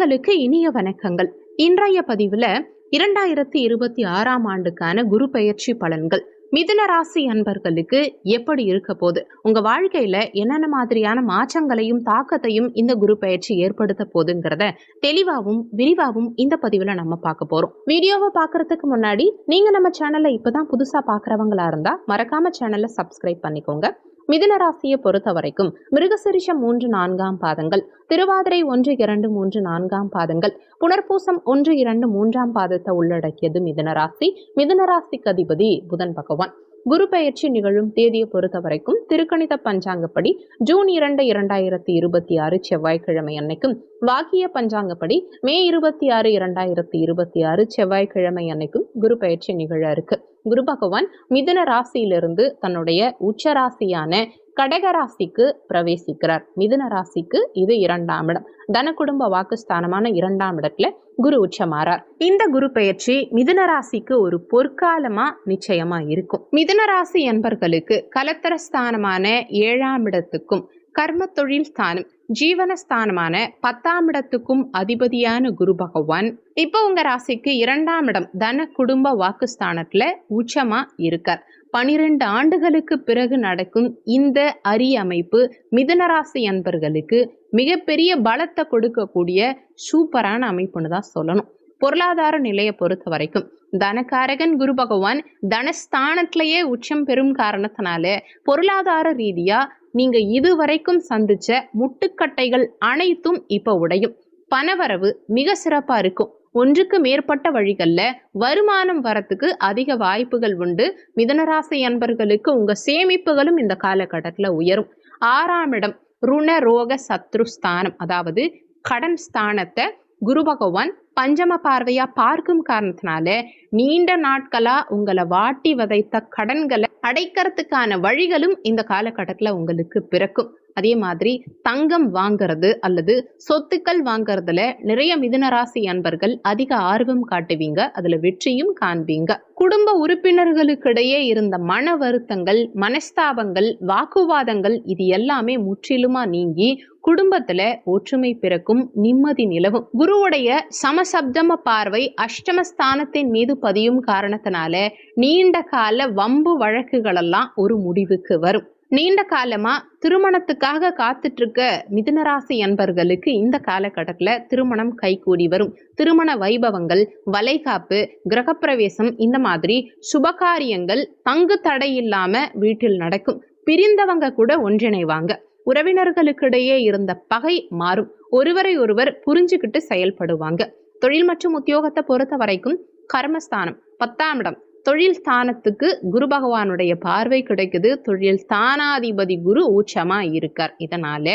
அன்பர்களுக்கு இனிய வணக்கங்கள். இன்றைய பதிவுல 2026ஆம் ஆண்டுக்கான குரு பெயர்ச்சி பலன்கள் மிதுன ராசி அன்பர்களுக்கு எப்படி இருக்க போகுது, உங்க வாழ்க்கையில என்னென்ன மாதிரியான மாற்றங்களையும் தாக்கத்தையும் இந்த குரு பெயர்ச்சி ஏற்படுத்த போகுதுங்கிறத தெளிவாகவும் விரிவாகவும் இந்த பதிவுல நம்ம பார்க்க போறோம். வீடியோவை பார்க்கறதுக்கு முன்னாடி நீங்க நம்ம சேனலை இப்பதான் புதுசா பார்க்கறவங்களா இருந்தா மறக்காம சேனலை சப்ஸ்கிரைப் பண்ணிக்கோங்க. மிதுன ராசியை பொறுத்த வரைக்கும் மிருகசிரிஷம் 3, 4 பாதங்கள், திருவாதிரை 1, 2, 3, 4 பாதங்கள், புனர்பூசம் 1, 2, 3 பாதத்தை உள்ளடக்கியது மிதுன ராசி. மிதுன ராசிக்கு அதிபதி புதன் பகவான். குரு பெயர்ச்சி நிகழும் தேதியை பொறுத்த வரைக்கும் திருக்கணித பஞ்சாங்கப்படி ஜூன் 2, 2026 செவ்வாய்க்கிழமை அன்னைக்கும், வாக்கிய பஞ்சாங்கப்படி மே 26, 2026 செவ்வாய்க்கிழமை அன்னைக்கும் குரு பெயர்ச்சி நிகழ இருக்கு. குரு பகவான் மிதுன ராசியிலிருந்து தன்னுடைய உச்ச ராசியான கடக ராசிக்கு பிரவேசிக்கிறார். மிதுன ராசிக்கு இது 2ஆம் இடம், தன குடும்ப வாக்குஸ்தானமான 2ஆம் இடத்துல குரு உச்சமாறார். இந்த குரு பெயர்ச்சி மிதுன ராசிக்கு ஒரு பொற்காலமா நிச்சயமா இருக்கும். மிதுன ராசி என்பர்களுக்கு கலத்தரஸ்தானமான 7ஆம் இடத்துக்கும், கர்ம தொழில் ஸ்தானம் ஜீவனஸ்தானமான 10ஆம் இடத்துக்கும் அதிபதியான குரு பகவான் இப்போ உங்க ராசிக்கு 2ஆம் இடம் தன குடும்ப வாக்குஸ்தானத்துல உச்சமா இருக்கார். 12 ஆண்டுகளுக்கு பிறகு நடக்கும் இந்த அரிய அமைப்பு மிதுன ராசி அன்பர்களுக்கு மிகப்பெரிய பலத்தை கொடுக்கக்கூடிய சூப்பரான அமைப்புன்னு தான் சொல்லணும். பொருளாதார நிலையை பொறுத்த வரைக்கும் தனகாரகன் குரு பகவான் தனஸ்தானத்திலேயே உச்சம் பெறும் காரணத்தினால பொருளாதார ரீதியா நீங்க இதுவரைக்கும் சந்திச்ச முட்டுக்கட்டைகள் அனைத்தும் இப்ப உடையும். பணவரவு மிக சிறப்பா இருக்கும். ஒன்றுக்கு மேற்பட்ட வழிகள்ல வருமானம் வரத்துக்கு அதிக வாய்ப்புகள் உண்டு. மிதுனராசி அன்பர்களுக்கு உங்க சேமிப்புகளும் இந்த காலகட்டத்துல உயரும். 6ஆம் இடம் ருண ரோக சத்ருஸ்தானம், அதாவது கடன் ஸ்தானத்தை குரு பகவான் பஞ்சம பார்வையா பார்க்கும் காரணத்தினால நீண்ட நாட்களா உங்களை வாட்டி வதைத்த கடன்களை அடைக்கிறதுக்கான வழிகளும் இந்த காலகட்டத்துல உங்களுக்கு பிறக்கும். அதே மாதிரி தங்கம் வாங்கிறது அல்லது சொத்துக்கள் வாங்கறதுல நிறைய மிதுன ராசி அன்பர்கள் அதிக ஆர்வம் காட்டுவீங்க, அதுல வெற்றியும் காண்பீங்க. குடும்ப உறுப்பினர்களுக்கிடையே இருந்த மன வருத்தங்கள், மனஸ்தாபங்கள், வாக்குவாதங்கள் இது எல்லாமே முற்றிலுமா நீங்கி குடும்பத்துல ஒற்றுமை பிறக்கும், நிம்மதி நிலவும். குருவுடைய சமசப்தம பார்வை அஷ்டமஸ்தானத்தின் மீது பதியும் காரணத்தினால நீண்ட கால வம்பு வழக்குகள் எல்லாம் ஒரு முடிவுக்கு வரும். நீண்ட காலமா திருமணத்துக்காக காத்துட்டு இருக்க மிதுனராசி அன்பர்களுக்கு இந்த காலகட்டத்துல திருமணம் கைகூடி வரும். திருமண வைபவங்கள், வளைகாப்பு, கிரகப்பிரவேசம் இந்த மாதிரி சுபகாரியங்கள் தங்கு தடை இல்லாம வீட்டில் நடக்கும். பிரிந்தவங்க கூட ஒன்றிணைவாங்க. உறவினர்களுக்கிடையே இருந்த பகை மாறும். ஒருவரை ஒருவர் புரிஞ்சுக்கிட்டு செயல்படுவாங்க. தொழில் மற்றும் உத்தியோகத்தை பொறுத்த வரைக்கும் கர்மஸ்தானம் 10ஆம் இடம் தொழில் ஸ்தானத்துக்கு குரு பகவானுடைய பார்வை கிடைக்குது. தொழில் ஸ்தானாதிபதி குரு உச்சமா இருக்கார். இதனால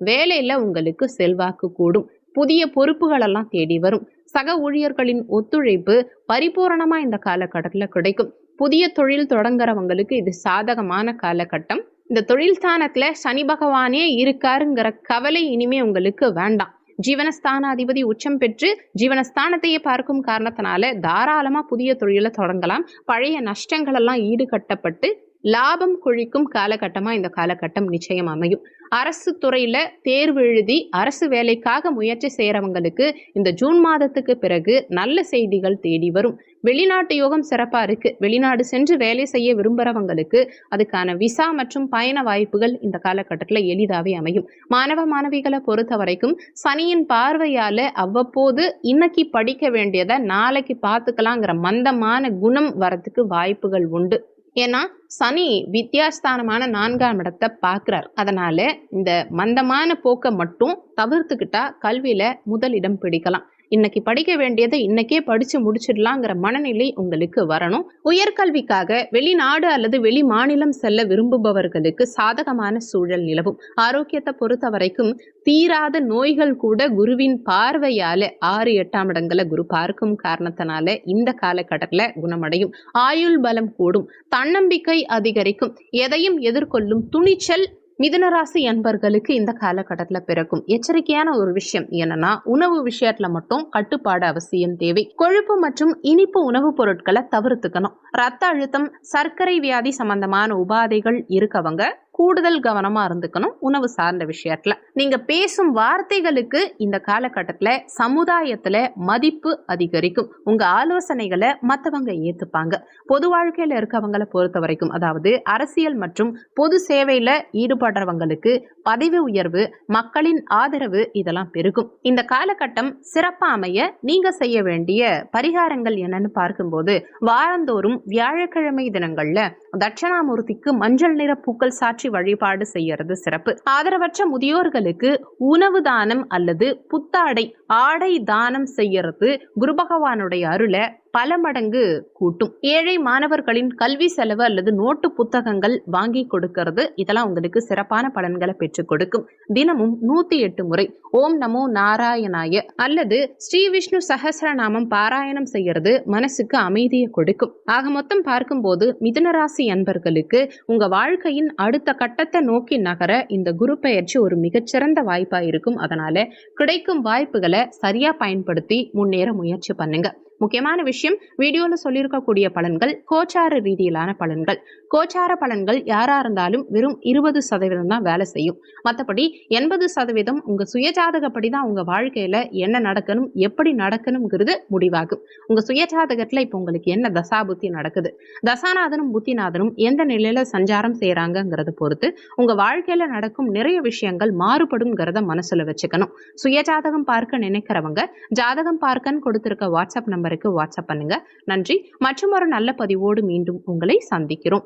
வேலையில உங்களுக்கு செல்வாக்கு கூடும். புதிய பொறுப்புகள் எல்லாம் தேடி வரும். சக ஊழியர்களின் ஒத்துழைப்பு பரிபூரணமா இந்த காலகட்டத்துல கிடைக்கும். புதிய தொழில் தொடங்குறவங்களுக்கு இது சாதகமான காலகட்டம். இந்த தொழில் ஸ்தானத்துல சனி பகவானே இருக்காருங்கிற கவலை இனிமே உங்களுக்கு வேண்டாம். ஜீவனஸ்தானாதிபதி உச்சம் பெற்று ஜீவனஸ்தானத்தையே பார்க்கும் காரணத்தினால தாராளமா புதிய தொழிலை தொடங்கலாம். பழைய நஷ்டங்கள் எல்லாம் ஈடுகட்டப்பட்டு லாபம் கொழிக்கும் காலகட்டமா இந்த காலகட்டம் நிச்சயம் அமையும். அரசு துறையில தேர்வு எழுதி அரசு வேலைக்காக முயற்சி செய்யறவங்களுக்கு இந்த ஜூன் மாதத்துக்கு பிறகு நல்ல செய்திகள் தேடி வரும். வெளிநாட்டு யோகம் சிறப்பா இருக்கு. வெளிநாடு சென்று வேலை செய்ய விரும்புறவங்களுக்கு அதுக்கான விசா மற்றும் பயண வாய்ப்புகள் இந்த காலகட்டத்துல எளிதாவே அமையும். மாணவ மாணவிகளை பொறுத்த வரைக்கும் சனியின் பார்வையால அவ்வப்போது இன்னைக்கு படிக்க வேண்டியதை நாளைக்கு பார்த்துக்கலாங்கிற மந்தமான குணம் வரத்துக்கு வாய்ப்புகள் உண்டு. ஏன்னா சனி வித்யாஸ்தானமான 4ஆம் இடத்தை பார்க்கிறார். அதனால இந்த மந்தமான போக்கை மட்டும் தவிர்த்துக்கிட்டா கல்வியில முதலிடம் பிடிக்கலாம். இன்னைக்கு படிக்க வேண்டியதை இன்னைக்கே படிச்சு முடிச்சிடலாங்கிற மனநிலை உங்களுக்கு வரணும். உயர்கல்விக்காக வெளிநாடு அல்லது வெளி மாநிலம் செல்ல விரும்புபவர்களுக்கு சாதகமான சூழல் நிலவும். ஆரோக்கியத்தை பொறுத்த வரைக்கும் தீராத நோய்கள் கூட குருவின் பார்வையால 6, 8ஆம் இடங்களை குரு பார்க்கும் காரணத்தினால இந்த காலகட்டத்துல குணமடையும். ஆயுள் பலம் கூடும். தன்னம்பிக்கை அதிகரிக்கும். எதையும் எதிர்கொள்ளும் துணிச்சல் மிதுனராசி அன்பர்களுக்கு இந்த காலகட்டத்துல பிறக்கும். எச்சரிக்கையான ஒரு விஷயம் என்னன்னா, உணவு விஷயத்துல மட்டும் கட்டுப்பாடு அவசியம் தேவை. கொழுப்பு மற்றும் இனிப்பு உணவுப் பொருட்களை தவிர்த்துக்கணும். ரத்த அழுத்தம், சர்க்கரை வியாதி சம்பந்தமான உபாதைகள் இருக்கவங்க கூடுதல் கவனமா இருந்துக்கணும் உணவு சார்ந்த விஷயத்துல. நீங்க பேசும் வார்த்தைகளுக்கு இந்த காலகட்டத்துல சமுதாயத்துல மதிப்பு அதிகரிக்கும். உங்க ஆலோசனைகளை மத்தவங்க ஏத்துப்பாங்க. பொது வாழ்க்கையில இருக்கவங்களை பொறுத்த வரைக்கும், அதாவது அரசியல் மற்றும் பொது சேவையில ஈடுபடுறவங்களுக்கு பதவி உயர்வு, மக்களின் ஆதரவு இதெல்லாம் பெருகும். இந்த காலகட்டம் சிறப்பா அமைய நீங்க செய்ய வேண்டிய பரிகாரங்கள் என்னன்னு பார்க்கும்போது, வாரந்தோறும் வியாழக்கிழமை தினங்கள்ல தட்சணாமூர்த்திக்கு மஞ்சள் நிற பூக்கள் சாற்றி வழிபாடு செய்யறது சிறப்பு. ஆதரவற்ற முதியோர்களுக்கு உணவு தானம் அல்லது புத்தாடை ஆடை தானம் செய்யறது குரு பகவானுடைய அருளை பல மடங்கு கூட்டும். ஏழை மாணவர்களின் கல்வி செலவு அல்லது நோட்டு புத்தகங்கள் வாங்கி கொடுக்கிறது இதெல்லாம் உங்களுக்கு சிறப்பான பலன்களை பெற்றுக் கொடுக்கும். தினமும் 108 முறை ஓம் நமோ நாராயணாய அல்லது ஸ்ரீ விஷ்ணு சஹஸ்ரநாமம் பாராயணம் செய்யறது மனசுக்கு அமைதியை கொடுக்கும். ஆக மொத்தம் பார்க்கும்போது மிதுனராசி அன்பர்களுக்கு உங்க வாழ்க்கையின் அடுத்த கட்டத்தை நோக்கி நகர இந்த குரு பெயர்ச்சி ஒரு மிகச்சிறந்த வாய்ப்பா இருக்கும். அதனால கிடைக்கும் வாய்ப்புகளை சரியா பயன்படுத்தி முன்னேற முயற்சி பண்ணுங்க. முக்கியமான விஷயம், வீடியோல சொல்லியிருக்கக்கூடிய பலன்கள் கோச்சார ரீதியிலான பலன்கள். கோச்சார பலன்கள் யாரா இருந்தாலும் வெறும் 20% தான் வேலை செய்யும். மற்றபடி 80% உங்க சுயஜாதகப்படி தான் உங்க வாழ்க்கையில என்ன நடக்கணும், எப்படி நடக்கணுங்கிறது முடிவாகும். உங்க சுயஜாதகத்துல இப்ப உங்களுக்கு என்ன தசாபுத்தி நடக்குது, தசாநாதனும் புத்திநாதனும் எந்த நிலையில சஞ்சாரம் செய்யறாங்கிறத பொறுத்து உங்க வாழ்க்கையில நடக்கும் நிறைய விஷயங்கள் மாறுபடும்ங்கிறத மனசுல வச்சுக்கணும். சுயஜாதகம் பார்க்க நினைக்கிறவங்க ஜாதகம் பார்க்கன்னு கொடுத்திருக்க வாட்ஸ்அப் நம்பருக்கு வாட்ஸ்அப் பண்ணுங்க. நன்றி. மற்றும் ஒரு நல்ல பதிவோடு மீண்டும் உங்களை சந்திக்கிறோம்.